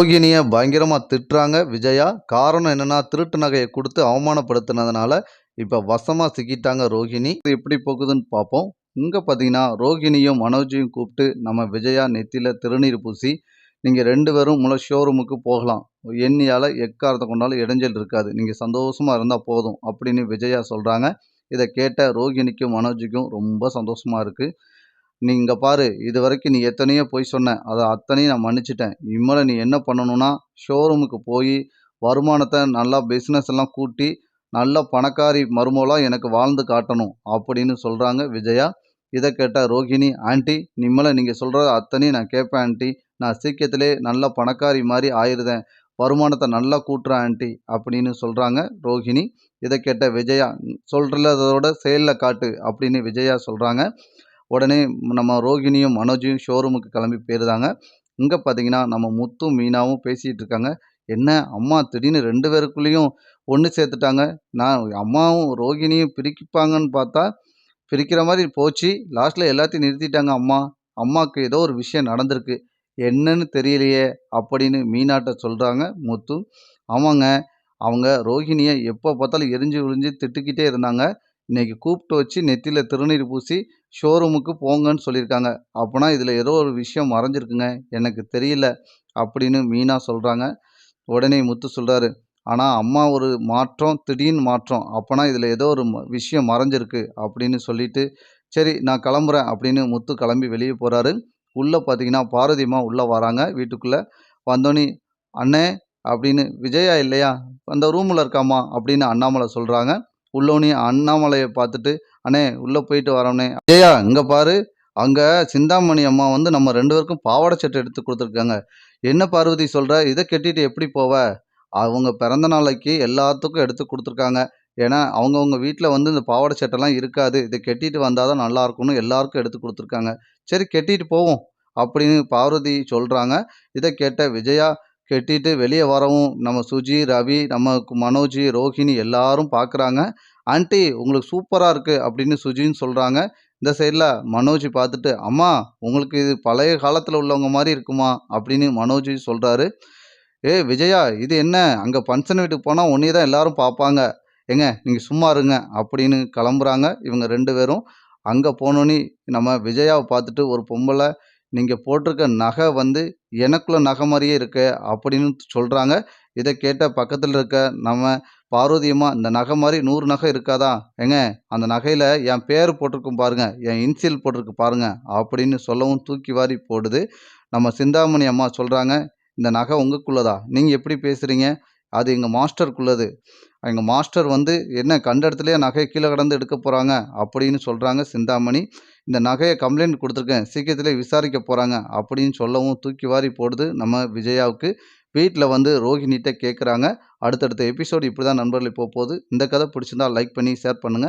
ரோகிணிய பயங்கரமா திட்டுறாங்க விஜயா. காரணம் என்னன்னா, திருட்டு நகைய குடுத்து அவமானப்படுத்தினதுனால, இப்ப வசமா சிக்கிட்டாங்க ரோகிணி. இது எப்படி போகுதுன்னு பார்ப்போம். இங்க பார்த்தீங்கன்னா, ரோகிணியும், மனோஜையும் கூப்பிட்டு நம்ம விஜயா நெத்தியில திருநீர் பூசி, "நீங்க 2 பேரும் ஷோரூமுக்கு போகலாம். எண்ணியால எக்காரணத்த கொண்டாலும் இடைஞ்சல் இருக்காது. நீங்க சந்தோஷமா இருந்தா போதும்." அப்படின்னு விஜயா சொல்றாங்க. இத கேட்ட ரோகிணிக்கும், மனோஜுக்கும் ரொம்ப சந்தோஷமா இருக்கு. "நீ இங்க பாரு, இதுவரைக்கும் நீ எத்தனையோ பொய் சொன்ன. அத அத்தனையும் நான் மன்னிச்சுட்டேன். இனிமேல நீ என்ன பண்ணணும்னா, ஷோரூமுக்கு போயி வருமானத்த நல்லா பிசினஸ் எல்லாம் கூட்டி, நல்ல பணக்காரி மருமகளா எனக்கு வாழ்ந்து காட்டணும்." அப்படின்னு சொல்றாங்க விஜயா. இத கேட்ட ரோகிணி, "ஆன்ட்டி, இனிமேல நீங்க சொல்றத அத்தனையும் நான் கேட்பேன் ஆன்ட்டி. நான் சீக்கிரத்திலே நல்ல பணக்காரி மாரி ஆயிருதேன். வருமானத்த நல்லா கூட்டுறேன் ஆன்ட்டி." அப்படின்னு சொல்றாங்க ரோகிணி. இத கேட்ட விஜயா, "சொல்றதோட செயல்ல காட்டு." அப்படின்னு விஜயா சொல்றாங்க. உடனே நம்ம ரோகிணியும், மனோஜையும் ஷோரூமுக்கு கிளம்பி போயிருந்தாங்க. இங்க பார்த்தீங்கன்னா, நம்ம முத்தும், மீனாவும் பேசிட்டு இருக்காங்க. "என்ன அம்மா திடீர்னு 2 பேருக்குள்ளேயும் ஒண்ணு சேர்த்துட்டாங்க. நான் அம்மாவும் ரோகிணியும் பிரிப்பாங்கன்னு பார்த்தா, பிரிக்கிற மாரி போச்சு. லாஸ்ட்ல எல்லாத்தையும் நிறுத்திட்டாங்க அம்மா. அம்மாக்கு ஏதோ ஒரு விஷயம் நடந்திருக்கு. என்னன்னு தெரியலையே!" அப்படின்னு மீனாட்ட சொல்றாங்க முத்து. "ஆமாங்க. அவங்க ரோகிணிய எப்ப பார்த்தாலும் எரிஞ்சு விரிஞ்சு திட்டிக்கிட்டே இருந்தாங்க. இன்னைக்கு கூப்பிட்டு வச்சு நெத்தியில திருநீர் பூசி ஷோரூமுக்கு போங்கன்னு சொல்லியிருக்காங்க. அப்பன்னா இதில ஏதோ ஒரு விஷயம் மறைஞ்சிருக்குங்க. எனக்கு தெரியல." அப்படின்னு மீனா சொல்றாங்க. உடனே முத்து சொல்றாரு, "ஆனா அம்மா ஒரு மாற்றம், திடீர்னு மாற்றம். அப்பன்னா இதில ஏதோ ஒரு விஷயம் மறைஞ்சிருக்கு." அப்படின்னு சொல்லிட்டு, "சரி நான் கிளம்புறேன்." அப்படின்னு முத்து கிளம்பி வெளிய போறாரு. உள்ள பார்த்தீங்கன்னா, பார்வதி அம்மா உள்ள வராங்க வீட்டுக்குள்ள. வந்தோனே, "அண்ணே" அப்படின்னு, "விஜயா இல்லையா? அந்த ரூம்ல இருக்காம்மா." அப்படின்னு அண்ணாமலை சொல்றாங்க. உள்ளோனே அண்ணாமலைய பார்த்துட்டு, "அண்ணே உள்ள போயிட்டு வரோண்ணே." "விஜயா இங்க பாரு, அங்க சிந்தாமணி அம்மா வந்து நம்ம 2 பேருக்கும் பாவாடை சட்டை எடுத்து குடுத்துருக்காங்க." "என்ன பார்வதி சொல்ற? இத கட்டிட்டு எப்படி போவ?" "அவங்க பிறந்த நாளைக்கு எல்லாத்துக்கும் எடுத்து குடுத்துருக்காங்க. ஏன்னா, அவங்கவங்க வீட்ல வந்து இந்த பாவாடை சட்டைலாம் இருக்காது. இத கட்டிட்டு வந்தா தான் நல்லாருக்கும்னு எல்லாருக்கும் எடுத்து குடுத்துருக்காங்க. சரி கட்டிட்டு போவோம்." அப்படின்னு பார்வதி சொல்றாங்க. இத கேட்ட விஜயா கட்டிட்டு வெளிய வரவும், நம்ம சுஜி, ரவி, நமக்கு மனோஜ், ரோஹிணி எல்லாரும் பார்க்குறாங்க. "ஆன்ட்டி உங்களுக்கு சூப்பரா இருக்கு." அப்படின்னு சுஜின்னு சொல்றாங்க. இந்த சைடுல மனோஜ் பார்த்துட்டு, "அம்மா உங்களுக்கு இது பழைய காலத்துல உள்ளவங்க மாரி இருக்குமா?" அப்படின்னு மனோஜ் சொல்றாரு. "ஏய் விஜயா, இது என்ன? அங்க ஃபங்ஷன் வீட்டுக்கு போனா உன்னைய தான் எல்லாரும் பார்ப்பாங்க. ஏங்க நீங்க சும்மா இருங்க." அப்படின்னு கிளம்புறாங்க இவங்க 2 பேரும். அங்க போனோனே நம்ம விஜயாவ பார்த்துட்டு ஒரு பொம்பள, "நீங்க போட்டிருக்க நகை வந்து எனக்குள்ள நகை மாரியே இருக்கே." அப்படின்னு சொல்றாங்க. இத கேட்ட பக்கத்துல இருக்க நம்ம பார்வதி அம்மா, "இந்த நகை மாரி 100 நகை இருக்காதா? ஏங்க அந்த நகையில என் பேரு போட்டிருக்கும் பாருங்க. என் இனிஷியல் போட்டிருக்கு பாருங்க." அப்படின்னு சொல்லவும் தூக்கி வாரி போடுது. நம்ம சிந்தாமணி அம்மா சொல்றாங்க, "இந்த நகை உங்களுக்குள்ளதா? நீங்க எப்படி பேசுறீங்க? அது எங்க மாஸ்டருக்குள்ளது. எங்க மாஸ்டர் வந்து என்ன கண்ட இடத்துலயே நகைய கீழ கிடந்து எடுக்க போறாங்க." அப்படின்னு சொல்றாங்க சிந்தாமணி. "இந்த நகைய கம்ப்ளைண்ட் குடுத்துருக்கேன். சீக்கிரத்திலே விசாரிக்க போறாங்க." அப்படின்னு சொல்லவும் தூக்கி வாரி போடுது நம்ம விஜயாவுக்கு. வீட்ல வந்து ரோஹிணிட்ட கேட்குறாங்க. அடுத்தடுத்த எபிசோடு இப்படிதான் நண்பர்களே போப்போது. இந்த கதை பிடிச்சிருந்தா லைக் பண்ணி ஷேர் பண்ணுங்க.